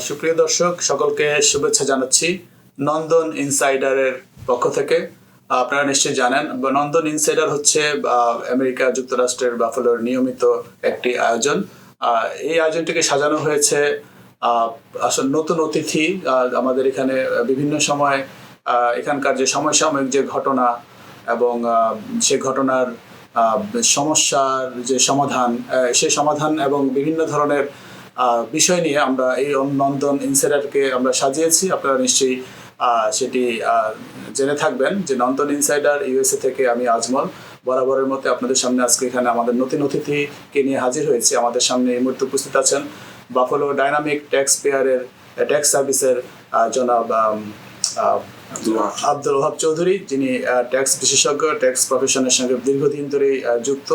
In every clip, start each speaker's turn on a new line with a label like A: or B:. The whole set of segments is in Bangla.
A: সুপ্রিয় দর্শক সকলকে শুভেচ্ছা জানাচ্ছি নন্দন ইনসাইডারের পক্ষ থেকে। আপনারা নিশ্চয়ই জানেন নন্দন ইনসাইডার হচ্ছে আমেরিকা যুক্তরাষ্ট্রের বাফেলোর নিয়মিত একটি আয়োজন। এই আয়োজনটিকে সাজানো হয়েছে আসলে নতুন অতিথি আমাদের এখানে বিভিন্ন সময় এখানকার যে সমসাময়িক যে ঘটনা এবং সে ঘটনার সমস্যার যে সমাধান সেই সমাধান এবং বিভিন্ন ধরনের বিষয় নিয়ে আমরা এই নন্দন ইনসাইডারকে আমরা সাজিয়েছি। আপনারা নিশ্চয়ই সেটি জেনে থাকবেন যে নন্দন ইনসাইডার ইউএসএ থেকে আমি আজমল বরাবরের মতো আপনাদের সামনে আজকে এখানে আমাদের নতুন অতিথিকে নিয়ে হাজির হয়েছি। আমাদের সামনে এই মুহূর্তে উপস্থিত আছেন বাফেলো ডাইনামিক ট্যাক্স পেয়ারের ট্যাক্স সার্ভিসের জনাব আব্দুল ওহাব চৌধুরী, যিনি ট্যাক্স বিশেষজ্ঞ, ট্যাক্স প্রফেশনের সঙ্গে দীর্ঘদিন ধরেই যুক্ত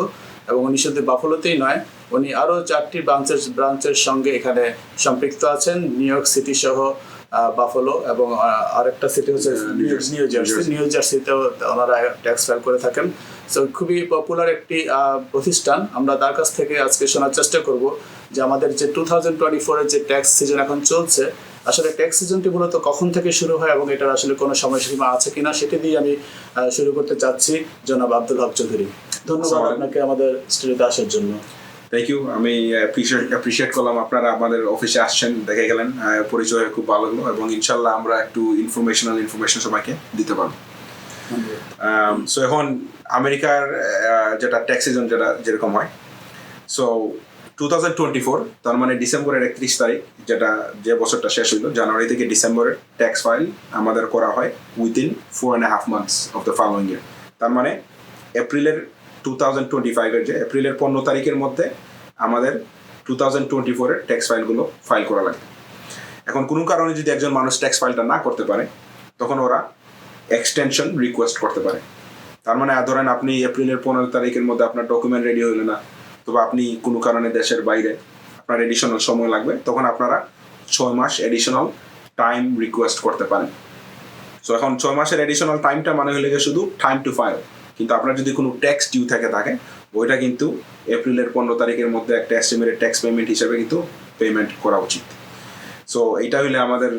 A: এবং উনি শুধু বাফেলোতেই নয়, উনি আরও 4টি ব্রাঞ্চের সঙ্গে এখানে সম্পৃক্ত আছেন, নিউ ইয়র্ক সিটি সহ বাফেলো এবং আরেকটা সিটি হচ্ছে নিউ জার্সিতেও ওনারা ট্যাক্স ফাইল করে থাকেন। সো খুবই পপুলার একটি প্রতিষ্ঠান। আমরা তার কাছ থেকে আজকে শোনার চেষ্টা করব যে আমাদের যে 2024-এর যে ট্যাক্স সিজন এখন চলছে, আসলে ট্যাক্স সিজনটি মূলত কখন থেকে শুরু হয় এবং এটার আসলে কোনো সময়সীমা আছে কিনা সেটি দিয়ে আমি শুরু করতে চাচ্ছি। জনাব আব্দুল ওহাব চৌধুরী, ধন্যবাদ আপনাকে আমাদের স্টুডিওতে আসার জন্য।
B: Thank you. আমি অ্যাপ্রিশিয়েট করলাম আপনারা আমাদের অফিসে আসছেন, দেখে গেলেন, পরিচয় খুব ভালো লাগলো এবং ইনশাল্লাহ আমরা একটু ইনফরমেশন সবাইকে দিতে পারবো। সো এখন আমেরিকার যেটা ট্যাক্স সিজন যেরকম হয়, সো 2024 তার মানে ডিসেম্বরের 31 তারিখ, যে বছরটা শেষ হইলো, জানুয়ারি থেকে ডিসেম্বরের ট্যাক্স ফাইল আমাদের করা হয় within 4.5 months of the following year. তার মানে এপ্রিলের 2025-এর যে এপ্রিলের 15 তারিখের মধ্যে আমাদের 2024-এর ট্যাক্স ফাইলগুলো ফাইল করা লাগে। এখন কোনো কারণে যদি একজন মানুষ ট্যাক্স ফাইলটা না করতে পারে, তখন ওরা এক্সটেনশন রিকোয়েস্ট করতে পারে। তার মানে ধরেন আপনি এপ্রিলের 15 তারিখের মধ্যে আপনার ডকুমেন্ট রেডি হইল না, তবে আপনি কোনো কারণে দেশের বাইরে, আপনার এডিশনাল সময় লাগবে, তখন আপনারা 6 মাস এডিশনাল টাইম রিকোয়েস্ট করতে পারেন। সো এখন 6 মাসের এডিশনাল টাইমটা মানে হলে শুধু টাইম টু ফাইল, কিন্তু আপনার যদি কোনো ট্যাক্স ডিউ থাকে ওইটা কিন্তু এপ্রিলের 15 তারিখের মধ্যে একটা এস্টিমেটেড ট্যাক্স পেমেন্ট হিসেবে কিন্তু পেমেন্ট করা উচিত। সো এইটা হইলে আমাদের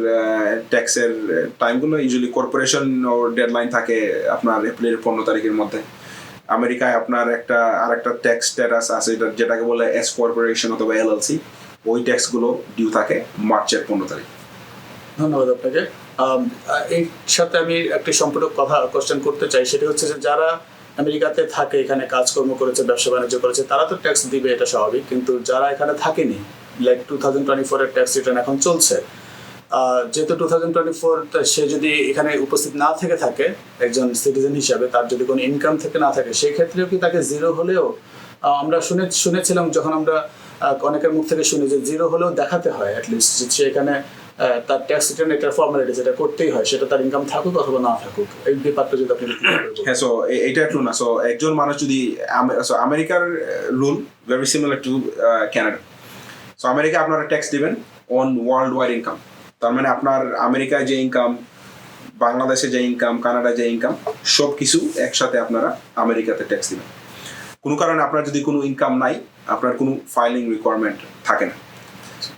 B: ট্যাক্সের টাইমগুলো ইউজুয়ালি কর্পোরেশন ও ডেডলাইন থাকে আপনার এপ্রিলের 15 তারিখের মধ্যে। আমেরিকায় আপনার আরেকটা ট্যাক্স স্ট্যাটাস আছে যেটাকে বলে এস কর্পোরেশন অথবা এলএলসি, ওই ট্যাক্সগুলো ডিউ থাকে মার্চের 15 তারিখ।
A: ধন্যবাদ আপনাকে। এর সাথে আমি একটি সম্পূর্ণ কোশ্চেন করতে চাই, সেটা হচ্ছে যে যারা আমেরিকাতে থাকে, এখানে কাজকর্ম করেছে, ব্যবসা বাণিজ্য করেছে, তারা তো ট্যাক্স দিবে, এটা স্বাভাবিক। কিন্তু যারা এখানে থাকেনি, লাইক 2024-এর ট্যাক্স রিটার্ন এখন চলছে, যেহেতু 2024 সে যদি এখানে উপস্থিত না থেকে থাকে একজন সিটিজেন হিসাবে, তার যদি কোনো ইনকাম থেকে না থাকে, সেই ক্ষেত্রেও কি তাকে জিরো হলেও, আমরা শুনেছিলাম যখন আমরা অনেকের মুখ থেকে শুনি যে জিরো হলেও দেখাতে হয় অ্যাটলিস্ট, যে সে এখানে তার ট্যাক্স রিটার্ন এটার ফর্মালিটি যেটা করতেই হয়, সেটা তার ইনকাম থাকুক অথবা না থাকুক, এই ব্যাপারটা যদি আপনি
B: হ্যাঁ। সো এইটা একটু না, সো একজন মানুষ যদি আমেরিকার rule very similar to Canada. So America আপনারা ট্যাক্স দিবেন অন ওয়ার্ল্ড ওয়াইড ইনকাম। তার মানে আপনার আমেরিকায় যে ইনকাম, বাংলাদেশে যে ইনকাম, কানাডায় যে ইনকাম, সব কিছু একসাথে আপনারা আমেরিকাতে ট্যাক্স দিবেন। কোনো কারণে আপনার যদি কোনো ইনকাম নাই, আপনার কোনো ফাইলিং রিকোয়ারমেন্ট থাকে না।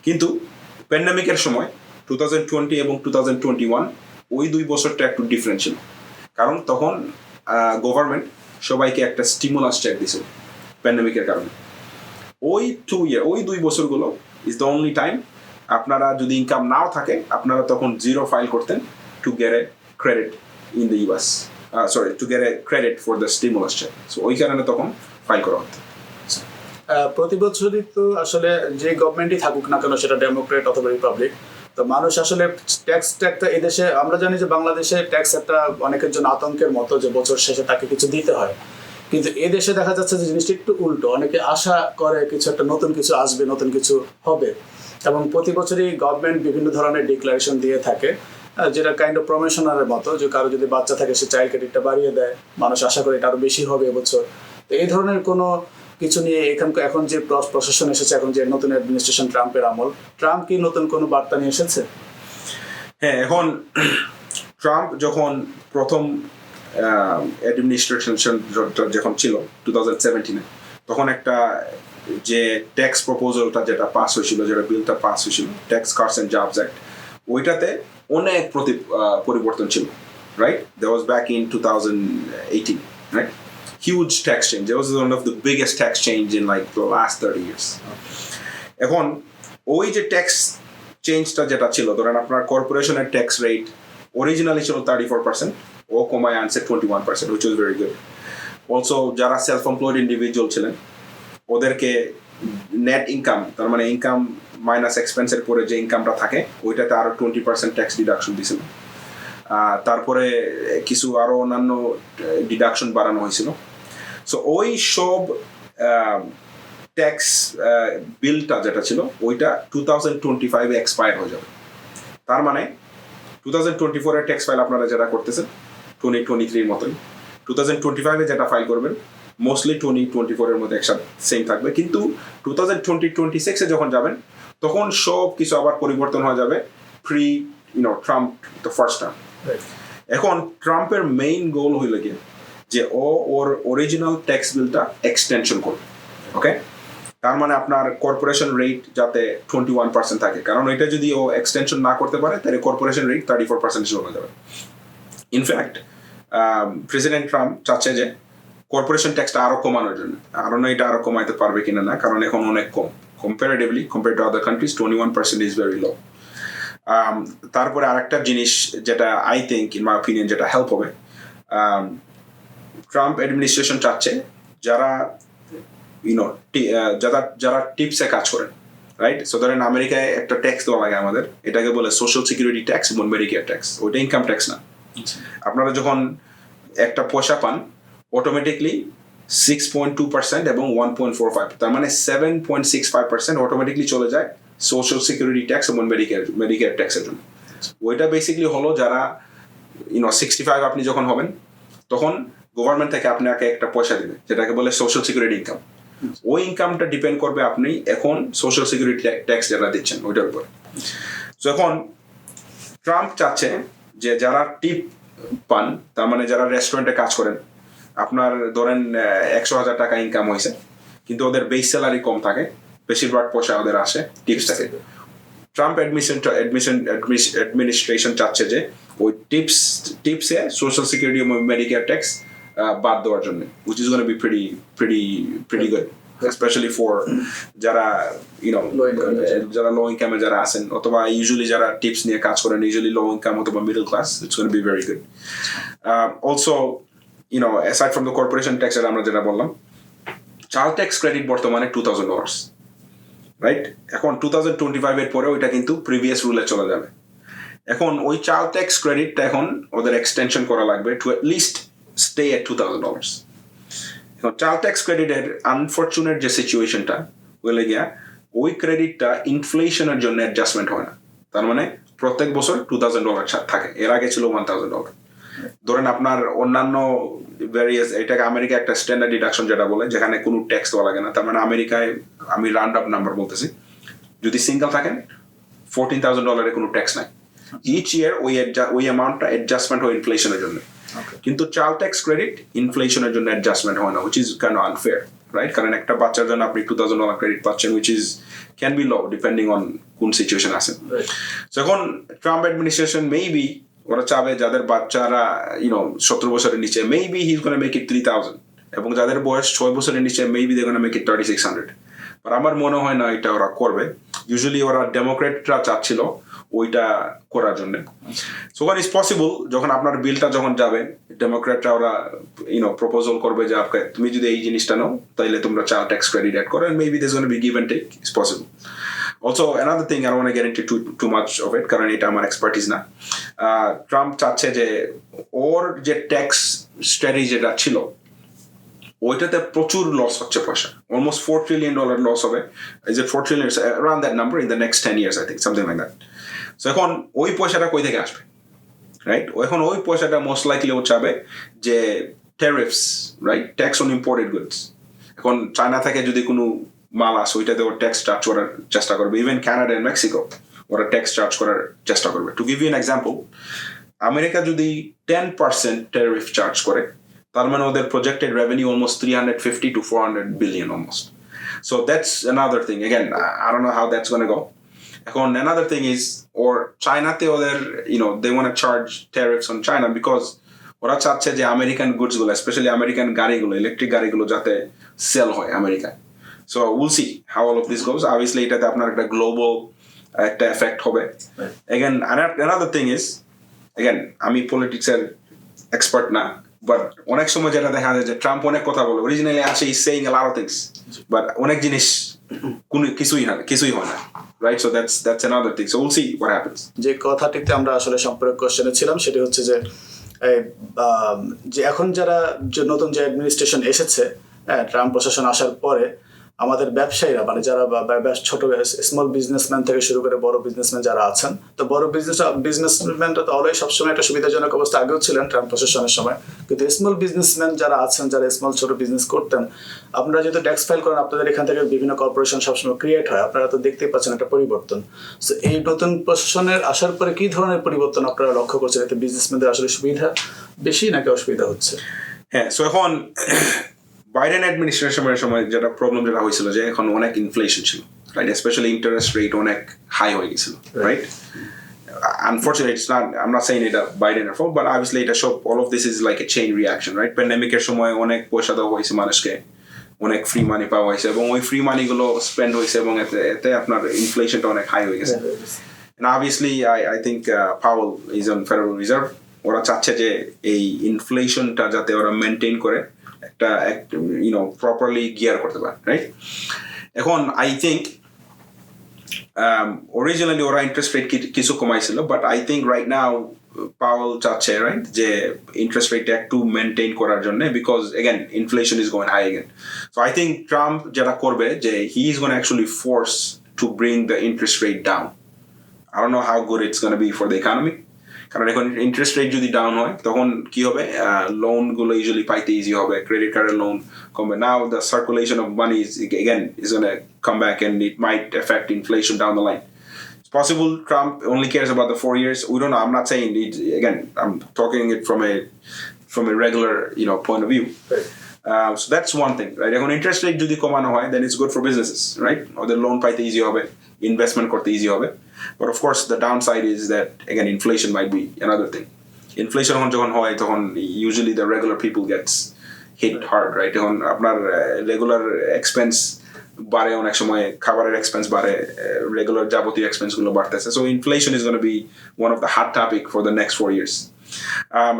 B: কিন্তু প্যান্ডেমিকের সময় 2020 এবং 2021 ওই 2 বছরটা একটু ডিফারেন্ট ছিল, কারণ তখন গভর্নমেন্ট সবাইকে একটা স্টিমুলাস চেক দিয়েছিল প্যান্ডেমিকের কারণে। ওই 2 বছরগুলো ইজ দ্য অনলি টাইম আপনারা যদি ইনকাম নাও থাকে, আপনারা তখন জিরো ফাইল করতেন to get a credit in the US, to get a credit for the stimulus check. So ওই কারণে তখন ফাইল করা হতো।
A: প্রতি বছরই তো আসলে যে গভর্নমেন্টই থাকুক না কেন, সেটা ডেমোক্রেট অথবা রিপাবলিক, তো মানুষ আসলে ট্যাক্সটা এই দেশে, আমরা জানি যে বাংলাদেশে ট্যাক্স একটা অনেকের জন্য আতঙ্কের মতো, যে বছর শেষে তাকে কিছু দিতে হয়। কিন্তু এই দেশে দেখা যাচ্ছে যে জিনিসটা একটু উল্টো, অনেকে আশা করে কিছু একটা নতুন কিছু আসবে, নতুন কিছু হবে, এবং প্রতি বছরই গভর্নমেন্ট বিভিন্ন ধরনের ডিক্লারেশন দিয়ে থাকে, যেটা কাইন্ড অফ প্রমোশনারের মতো, যে কারো যদি বাচ্চা থাকে সে চাইল্ড ক্রেডিটটা বাড়িয়ে দেয়, মানুষ আশা করে এটা আরও বেশি হবে এবছর। তো এই ধরনের কোনো কিছু নিয়ে এখন যে প্রশাসন এসেছে, এখন যে নতুন অ্যাডমিনিস্ট্রেশন, ট্রাম্পের আমল, ট্রাম্প কি নতুন কোনো বার্তা নিয়ে এসেছে?
B: হ্যাঁ, এখন ট্রাম্প যখন প্রথম অ্যাডমিনিস্ট্রেশন যখন ছিল 2017-এ, তখন একটা যে ট্যাক্স প্রপোজালটা যেটা পাস হয়েছিল, যেটা বিলটা পাস হয়েছিল, tax Katz and jobs act, ওইটাতে অনেক পরিবর্তন ছিল, right? That was back in 2018, right? Huge tax change. That was one of the biggest tax change in like the last 30 years. এখন ওই যে ট্যাক্স চেঞ্জটা যেটা ছিল, ধরেন আপনার কর্পোরেশনের ট্যাক্স রেট অরিজিনালি ছিল 34%, ও কমায় আনছে 21%, which was very good. Also যারা সেলফ এমপ্লয়েড ইন্ডিভিজুয়াল ছিলেন ওদেরকে নেট ইনকাম, তার মানে ইনকাম মাইনাস এক্সপেন্সের পরে যে ইনকামটা থাকে ওইটাতে আরো 20% ট্যাক্স ডিডাকশন দিয়েছিল। তারপরে কিছু আরো অন্যান্য ডিডাকশন বাড়ানো হয়েছিল। সো ওই সব ট্যাক্স বিলটা যেটা ছিল ওইটা 2025 এক্সপায়ার হয়ে যাবে। তার মানে 2024 এর ট্যাক্স ফাইল আপনারা যেটা করতেছেন 2023 মতোই 2025 এ যেটা ফাইল করবেন মোস্টলি 2024 এর মধ্যে একসাথে সেম থাকবে, কিন্তু 2026 এ যখন যাবেন তখন সব কিছু আবার পরিবর্তন হয়ে যাবে pre Trump the first term. এখন ট্রাম্পের মেইন গোল হইল গিয়ে যে ওর অরিজিনাল ট্যাক্স বিলটা এক্সটেনশন করবে, ওকে? তার মানে আপনার কর্পোরেশন রেট যাতে 21% থাকে, কারণ এটা যদি ও এক্সটেনশন না করতে পারে তাহলে কর্পোরেশন রেট 34% চলে যাবে। ইনফ্যাক্ট প্রেসিডেন্ট ট্রাম্প চাচ্ছে যে কর্পোরেশন ট্যাক্সটা আরো কমানোর জন্য, আরো না এটা আরো কমাইতে পারবে কিনা না, কারণ এখন অনেক কম comparatively compare to other countries 21% is very low. তারপরে আরেকটা জিনিস যেটা I think in my opinion যেটা হেল্প হবে, ট্রাম্প অ্যাডমিনিস্ট্রেশন চাচ্ছে যারা যারা টিপসে কাজ করেন, রাইট? সো ধরেন আমেরিকায় একটা ট্যাক্স দেওয়া লাগে আমাদের, এটাকে বলে সোশ্যাল সিকিউরিটি ট্যাক্স এবং মেডিকেয়ার ট্যাক্স, ওইটা ইনকাম ট্যাক্স না। আপনারা যখন একটা পয়সা পান অটোমেটিকলি 6.2% এবং 1.45, তার মানে 7.65% অটোমেটিকলি চলে যায় সোশ্যাল সিকিউরিটি ট্যাক্স এবং মেডিকেয়ার ট্যাক্সের জন্য। ওইটা বেসিক্যালি হলো যারা 65 আপনি যখন হবেন তখন গভর্নমেন্ট থেকে আপনাকে একটা পয়সা দেবে যেটাকে বলে সোশ্যাল সিকিউরিটি ইনকাম। ওই ইনকামটা ডিপেন্ড করবে আপনি এখন সোশ্যাল সিকিউরিটি ট্যাক্স যারা দিচ্ছেন ওইটার উপর। তো এখন ট্রাম্প চাচ্ছে যে যারা টিপ পান, তার মানে যারা রেস্টুরেন্টে কাজ করেন, আপনার ধরেন 100,000 টাকা ইনকাম হয়েছে কিন্তু ওদের বেস স্যালারি কম থাকে, বেশিরভাগ পয়সা ওদের আসে টিপস থেকে। ট্রাম্প অ্যাডমিনিস্ট্রেশন চাচ্ছে যে ওই টিপসে সোশ্যাল সিকিউরিটি এবং মেডিকেয়ার ট্যাক্স বাদ দেওয়ার জন্য, which is going to be pretty good, especially for যারা যারা লো ইনকামে যারা আছেন, অথবা ইউজুয়ালি যারা টিপস নিয়ে কাজ করেন ইউজুয়ালি লো ইনকাম অথবা middle class, it's going to be very good. Also aside from the corporation tax যেটা আমরা যেটা বললাম, চাইল্ড ট্যাক্স ক্রেডিট বর্তমানে $2,000, রাইট? এখন 2025 এর পরে ওইটা কিন্তু প্রিভিয়াস রুলে চলে যাবে। এখন ওই চাইল্ড ট্যাক্স ক্রেডিটটা এখন ওদের এক্সটেনশন করা লাগবে to at least stay at $2,000. এখন চাইল্ড ট্যাক্স ক্রেডিটের আনফরচুনেট যে সিচুয়েশনটা বলে গিয়া ওই ক্রেডিটটা ইনফ্লেশনের জন্য অ্যাডজাস্টমেন্ট হয় না, তার মানে প্রত্যেক বছর $2,000 থাকে, এর আগে ছিল $1,000। ধরেন আপনার অন্যান্য ভ্যারিয়াস, এটাকে আমেরিকা একটা স্ট্যান্ডার্ড ডিডাকশন যেটা বলে যেখানে কোনো ট্যাক্স দেওয়া লাগে না, তার মানে আমেরিকায় আমি রাউন্ড আপ নাম্বার বলতেছি, যদি সিঙ্গেল থাকেন $14,000 কোনো ট্যাক্স নাই। ইচ ইয়ার ওই অ্যামাউন্টটা অ্যাডজাস্টমেন্ট হয় ইনফ্লেশনের জন্য, কিন্তু চাইল্ড ট্যাক্স ক্রেডিট ইনফ্লেশনের জন্য অ্যাডজাস্টমেন্ট হয় না, which is kind of unfair, right? কারণ একটা বাচ্চার জন্য আপনি $2,000 ক্রেডিট পাচ্ছেন, which is can be low depending on কোন সিচুয়েশন আছে। সো এখন ট্রাম্প অ্যাডমিনিস্ট্রেশন মেবি ওরা চাবে যাদের বাচ্চারা 17 বছরের নিচে maybe he is gonna make it 3,000, এবং যাদের বয়স 6 বছরের নিচে maybe they gonna make it 3,600। But আমার মনে হয় না এটা ওরা করবে। ইউজুয়ালি ওরা ডেমোক্রেটরা চাচ্ছিল ওইটা করার জন্য। সো ওয়ান ইজ পসিবল, যখন আপনার বিলটা যখন যাবে ডেমোক্রেটরা ওরা প্রপোজাল করবে যে তুমি যদি এই জিনিসটা নাও তাইলে তোমরা চাইল্ড ট্যাক্স ক্রেডিট অ্যাড করো, and maybe there's going to be give and take. It's possible. Also another thing I don't want to get into too much of it কারণ এটা আমার এক্সপার্টিস না। ট্রাম্প চাচ্ছে যে ওর যে ট্যাক্স স্ট্র্যাটেজি যেটা ছিল ওইটাতে প্রচুর লস হচ্ছে পয়সা, অলমোস্ট $4 trillion লস হবে। Is it $4 trillion? Around that number in the next 10 years, I think, something like that. So এখন ওই পয়সাটা কই থেকে আসবে, রাইট? এখন ওই পয়সাটা মোস্ট লাইকলি ও চাবে যে tariffs, right? Tax on imported goods. এখন চায়না থেকে যদি কোনো মাল আসে ওইটাতে ওর ট্যাক্স চার্জ করার চেষ্টা করবে, ইভেন কানাডা এন্ড মেক্সিকো ওরা ট্যাক্স চার্জ করার চেষ্টা করবে। To give U an example, America যদি 10% ট্যারিফ চার্জ করে তার মানে ওদের projected revenue almost $350 to $400 billion almost. So that's another thing. Again, I don't know how that's going to go. এখন another thing is, or চায়নাতে ওদের they want to charge tariffs on China because ওরা চাচ্ছে যে আমেরিকান গুডস গুলো, স্পেশালি আমেরিকান গাড়িগুলো, ইলেকট্রিক গাড়িগুলো যাতে সেল হয় আমেরিকায়। So will see how all of this goes. Obviously এটাতে আপনার একটা গ্লোবাল একটা এফেক্ট হবে। Again another thing is, again আমি পলিটিক্সের এক্সপার্ট না, বাট অনেক সময় যেটা দেখা যায় যে ট্রাম্প অনেক কথা বলে, অরিজিনালি আসে is saying a lot of things, but অনেক জিনিস কোনো কিছুই হয় না, right? So that's another thing. So we'll see what happens.
A: যে কথাটিতে আমরা আসলে সম্পর্ক কোশ্চেনে ছিলাম সেটি হচ্ছে যে এখন যারা নতুন যে অ্যাডমিনিস্ট্রেশন এসেছে, ট্রাম্প প্রশাসন আসার পরে আমাদের ব্যবসায়ীরা, মানে যারা ছোট স্মল বিজনেসম্যান থেকে শুরু করে বড় বিজনেসম্যান যারা আছেন, তো বড় বিজনেসম্যানরা তো অলওয়েজ সবসময় একটা সুবিধাজনক অবস্থা আগেও ছিলেন ট্রাম্প প্রশাসনের সময়, কিন্তু স্মল বিজনেসম্যান যারা আছেন, যারা ছোট বিজনেস করতেন, আপনারা যেহেতু ট্যাক্স ফাইল করেন, আপনাদের এখান থেকে বিভিন্ন কর্পোরেশন সবসময় ক্রিয়েট হয়, আপনারা তো দেখতেই পাচ্ছেন একটা পরিবর্তন। সো এই নতুন প্রশাসনের আসার পরে কি ধরনের পরিবর্তন আপনারা লক্ষ্য করছেন? এতে বিজনেসম্যানদের আসলে সুবিধা বেশি নাকি অসুবিধা হচ্ছে?
B: হ্যাঁ, সো এখন বাইডেন অ্যাডমিনিস্ট্রেশনের সময় যেটা প্রবলেম যেটা হয়েছিল যে এখন অনেক ইনফ্লেশন ছিল, রাইট? স্পেশালি ইন্টারেস্ট রেট অনেক হাই হয়ে গেছিল, right? Unfortunately, it's not, I'm not saying এটা বাইডেনের fault, but obviously এটা সব, all of this is like a chain reaction, right? প্যান্ডেমিকের সময় অনেক পয়সা দেওয়া হয়েছে মানুষকে, অনেক ফ্রি মানি পাওয়া হয়েছে, এবং ওই ফ্রি মানিগুলো স্পেন্ড হয়েছে, এবং এতে আপনার ইনফ্লেশনটা অনেক হাই হয়ে গেছে। And obviously I think Powell is on Federal Reserve, ওরা চাচ্ছে যে এই ইনফ্লেশনটা যাতে ওরা মেনটেন করে একটা প্রপারলি গিয়ার করতে পারে, রাইট? এখন আই থিঙ্ক অরিজিনালি ওরা ইন্টারেস্ট রেট কিছু কমাইছিল, but I think right now Powell চাচ্ছে, রাইট, যে ইন্টারেস্ট রেটটা একটু মেনটেন করার জন্য, because again inflation is going high again. So I think Trump যেটা করবে যে he is gonna actually force to bring the interest rate down. I don't know how good it's going to be for the economy. কারণ এখন ইন্টারেস্ট রেট যদি ডাউন হয় তখন কি হবে, লোনগুলো ইউজুয়ালি পাইতে ইজি হবে, ক্রেডিট কার্ডের লোন কমবে। Now the circulation of money is going to come back, and it might affect inflation down the line. It's possible Trump only cares about the 4 years. We don't know. I'm not saying it, again, I'm talking it from a regular point of view.
A: Right.
B: So that's one thing, right? এখন ইন্টারেস্ট রেট যদি কমানো হয়, then it's good for businesses, right? ওদের লোন পাইতে ইজি হবে, ইনভেস্টমেন্ট করতে ইজি হবে। But of course the downside is that again inflation might be another thing. Inflation যখন হয় তখন usually the regular people gets hit hard, right? এখন আপনার রেগুলার এক্সপেন্স বাড়ে, অনেক সময় খাবারের এক্সপেন্স বাড়ে, রেগুলার যাবতীয় এক্সপেন্স গুলো বাড়তেছে। So inflation is going to be one of the hot topic for the next 4 years.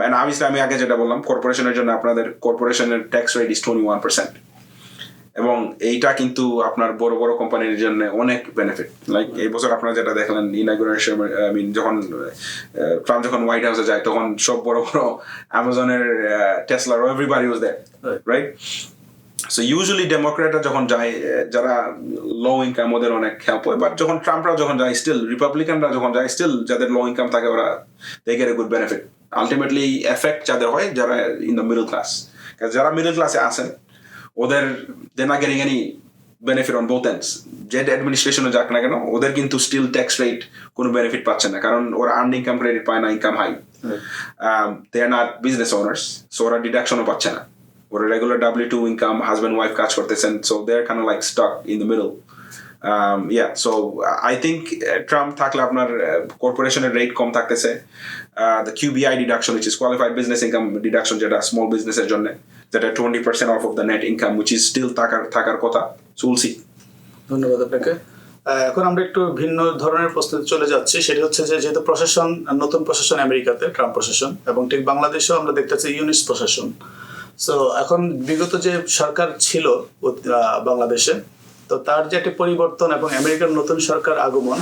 B: And obviously আমি আগে যেটা বললাম, কর্পোরেশনের জন্য আপনাদের কর্পোরেশনের ট্যাক্স রেট is 21%, এবং এইটা কিন্তু আপনার বড় বড় কোম্পানির জন্য অনেক বেনিফিট। লাইক এই বছর আপনারা যেটা দেখলেন ইনাগুরেশন, আই মিন যখন ট্রাম্প যখন হোয়াইট হাউসে যায় তখন সব বড় বড় অ্যামাজনের, টেসলার, everybody was there, right? So usually ডেমোক্রেটরা যখন যায়, যারা লো ইনকাম, ওদের অনেক হেল্প হয়, বাট যখন ট্রাম্পরা যখন যায়, স্টিল রিপাবলিকানরা যখন যায়, স্টিল যাদের লো ইনকাম থাকে ওরা they get a good benefit. Ultimately effect যাদের হয়, যারা ইন দ্য মিডল ক্লাস, যারা মিডল ক্লাসে আসেন ওদের they're not getting any benefit on both ends. যে অ্যাডমিনিস্ট্রেশনে যাক না কেন, ওদের কিন্তু স্টিল ট্যাক্স রেট কোনো বেনিফিট পাচ্ছে না, কারণ ওরা আর্ন ইনকাম ক্রেডিট পায় না, income high. They are not business owners, so ওরা ডিডাকশনও পাচ্ছে না। ওরা regular W2 income, husband wife কাজ করতেছেন, so they are kind of like stuck in the middle. So I think Trump থাকলে আপনার কর্পোরেশনের রেট কম থাকতেছে, the QBI deduction, which is qualified business income deduction, যেটা স্মল বিজনেসের জন্য, যেটা 20% off of the net income, which is still থাকার কথা। So we'll see.
A: ধন্যবাদ আপনাকে। এখন আমরা একটু ভিন্ন ধরনের প্রশ্নে চলে যাচ্ছি, সেটা হচ্ছে যে যেহেতু প্রশাসন, নতুন প্রশাসন আমেরিকাতে ট্রাম্প প্রশাসন, এবং ঠিক বাংলাদেশেও আমরা দেখতেছি ইউনিস প্রশাসন। সো এখন বিগত যে সরকার ছিল বাংলাদেশে, তো তার যে একটা পরিবর্তন এবং আমেরিকার নতুন সরকার আগমন,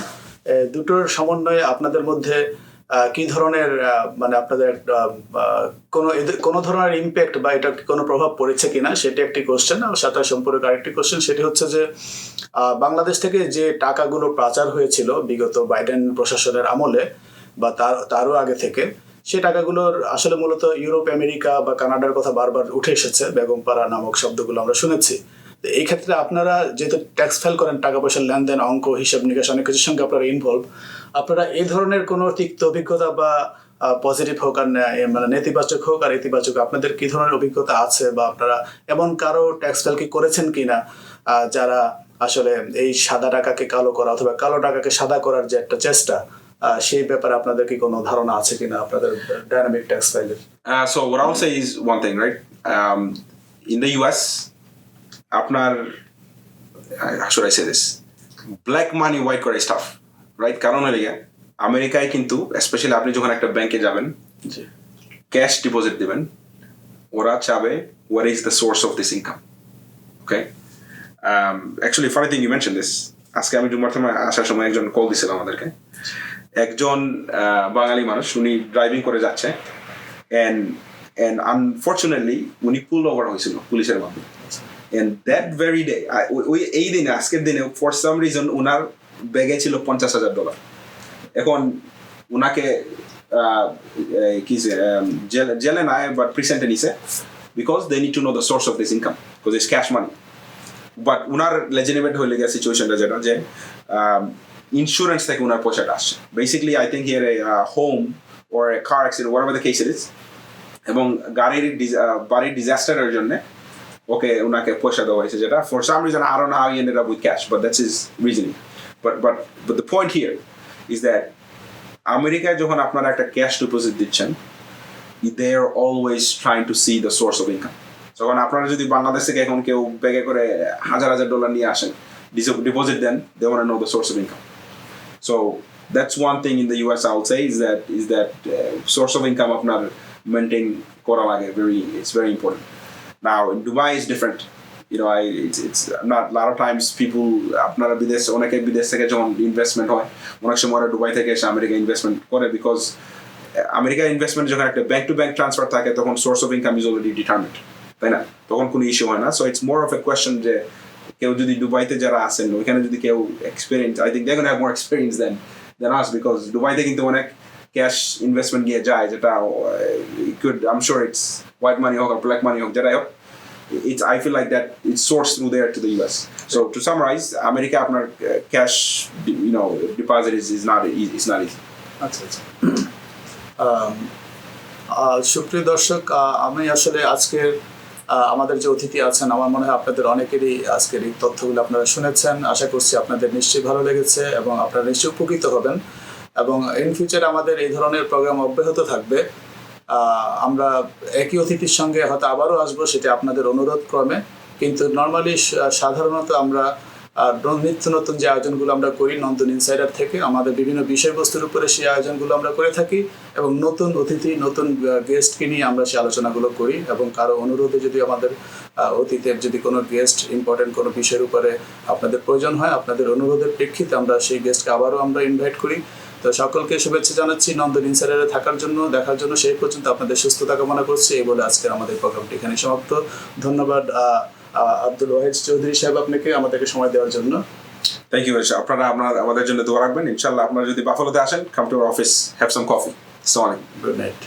A: দুটোর সমন্বয়ে আপনাদের মধ্যে কি ধরনের, মানে আপনাদের কোনো ধরনের ইম্প্যাক্ট বা এটা কোনো প্রভাব পড়েছে কিনা, সেটি একটি কোশ্চেন। আর সাথে সম্পর্কে আরেকটি কোশ্চেন, সেটি হচ্ছে যে বাংলাদেশ থেকে যে টাকাগুলো পাচার হয়েছিল বিগত বাইডেন প্রশাসনের আমলে বা তারও আগে থেকে, সেই টাকাগুলোর আসলে মূলত ইউরোপ, আমেরিকা বা কানাডার কথা বারবার উঠে এসেছে, বেগমপাড়া নামক শব্দগুলো আমরা শুনেছি। এই ক্ষেত্রে আপনারা যেহেতু ট্যাক্স ফাইল করেন, টাকা পয়সার লেনদেন, অঙ্ক, হিসাব নিকাশ, অনেক কিছুর সঙ্গে আপনারা ইনভলভ, আপনারা এই ধরনের কোনো তিক্ত অভিজ্ঞতা বা পজিটিভ হোক আর মানে নেতিবাচক হোক আর ইতিবাচক, আপনাদের কি ধরনের অভিজ্ঞতা আছে, বা আপনারা এমন কারো ট্যাক্স ফাইল কি করেছেন কিনা, যারা আসলে এই সাদা টাকাকে কালো করা অথবা কালো টাকাকে সাদা করার যে একটা চেষ্টা, সেই ব্যাপারে আপনাদের কি কোনো ধারণা আছে কিনা আপনাদের ডাইনামিক ট্যাক্স ফাইলের?
B: So what I will say is one thing, right? In the US, আপনার how should I say this? Black money white করা is tough, right? কারণ হলে আমেরিকায় কিন্তু স্পেশালি আপনি যখন একটা ব্যাংকে যাবেন, ক্যাশ ডিপোজিট দিবেন, ওরা চাবে what is the source of this income, okay? Actually funny thing you mentioned this. আজকে আমি জুমার সময় আসার সময় একজন কল দিছিল আমাদেরকে, একজন বাঙালি মানুষ, উনি ড্রাইভিং করে যাচ্ছে and unfortunately উনি পুল ওভার হয়েছিল পুলিশের মাধ্যমে, and that very day ওই এই দিনে আজকের দিনে for some reason ওনার ব্যাগে ছিল $50,000। এখন ওনাকে কি জেলে নাই বাট প্রিসেন্টে নিছে because they need to know the source of this income because it's cash money. But উনার লেজিটিমেট হয়ে গেছে সিচুয়েশনটা যেটা যে ইন্স্যুরেন্স থেকে উনার পয়সাটা আসছে। Basically I think here A home or A car accident whatever the case it is, এবং বাড়ির ডিজাস্টারের জন্য ওকে উনাকে পয়সা দেওয়া হয়েছে, যেটা for some reason I don't know how he ended up with cash, but that's his reasoning. But the point here is that আমেরিকায় যখন আপনারা একটা ক্যাশ ডিপোজিট দিচ্ছেন, they are always trying to see the source of income. যখন আপনারা যদি বাংলাদেশ থেকে এখন কেউ ব্যাগে করে $1,000 নিয়ে আসেন, ডিপোজিট দেন, they want to know the source of income. So that's one thing in the US I would say is that source of income আপনার maintain করা লাগে, it's very important. Now in Dubai is different, you know, it's not a lot of times people আপনারা অনেকে বিদেশ থেকে যখন ইনভেস্টমেন্ট হয়, অনেক সময় ওরা দুবাই থেকে এসে আমেরিকা ইনভেস্টমেন্ট করে, বিকজ আমেরিকা ইনভেস্টমেন্ট যখন একটা ব্যাংক টু ব্যাংক ট্রান্সফার থাকে তখন source of income is already determined, তাই না? তখন কোনো ইস্যু হয় না। So it's more of a question যে কেউ যদি দুবাইতে যারা আছেন ওইখানে যদি কেউ experience, I think they gonna have more experience than us, because দুবাইতে কিন্তু অনেক ক্যাশ ইনভেস্টমেন্ট গিয়ে যায়, যেটা I am sure it's white মানি হোক আর ব্ল্যাক মানি হোক, যেটাই হোক, I feel like that it's sourced through there to the US. So to summarize, America আপনার cash, you know, deposit is not easy.
A: আচ্ছা। সুপ্রিয় দর্শক, আমি আসলে আজকের আমাদের যে অতিথি আছেন, আমার মনে হয় আপনাদের অনেকেরই আজকের এই তথ্যগুলো আপনারা শুনেছেন। আশা করছি আপনাদের নিশ্চয়ই ভালো লেগেছে এবং আপনারা নিশ্চয়ই উপকৃত হবেন, এবং ইন ফিউচারে আমাদের এই ধরনের প্রোগ্রাম অব্যাহত থাকবে। আমরা একই অতিথির সঙ্গে হয়তো আবারও আসবো, সেটা আপনাদের অনুরোধ ক্রমে। কিন্তু নর্মালি সাধারণত আমরা নিত্য নতুন যে আয়োজনগুলো আমরা করি নন্দন ইনসাইডার থেকে, আমাদের বিভিন্ন বিষয়বস্তুর উপরে সেই আয়োজনগুলো আমরা করে থাকি, এবং নতুন অতিথি নতুন গেস্টকে নিয়ে আমরা সেই আলোচনাগুলো করি। এবং কারো অনুরোধে যদি আমাদের অতীতের যদি কোনো গেস্ট ইম্পর্টেন্ট কোনো বিষয়ের উপরে আপনাদের প্রয়োজন হয়, আপনাদের অনুরোধের প্রেক্ষিতে আমরা সেই গেস্টকে আবারও আমরা ইনভাইট করি। তো সকলকে শুভেচ্ছা জানাচ্ছি নন্দন ইনসাইডারে থাকার জন্য, দেখার জন্য। সেই পর্যন্ত আপনাদের সুস্থতা কামনা করছি। এই বলে আজকের আমাদের প্রোগ্রামটি এখানে সমাপ্ত। ধন্যবাদ আব্দুল ওয়াহিদ চৌধুরী সাহেব আপনাকে আমাদেরকে সময় দেওয়ার জন্য।
B: Thank you. আপনারা আমাদের জন্য দোয়া রাখবেন। ইনশাআল্লাহ আপনারা যদি বাফালোতে আসেন, come to our office, have some coffee. আসসালামু আলাইকুম।
A: Good night.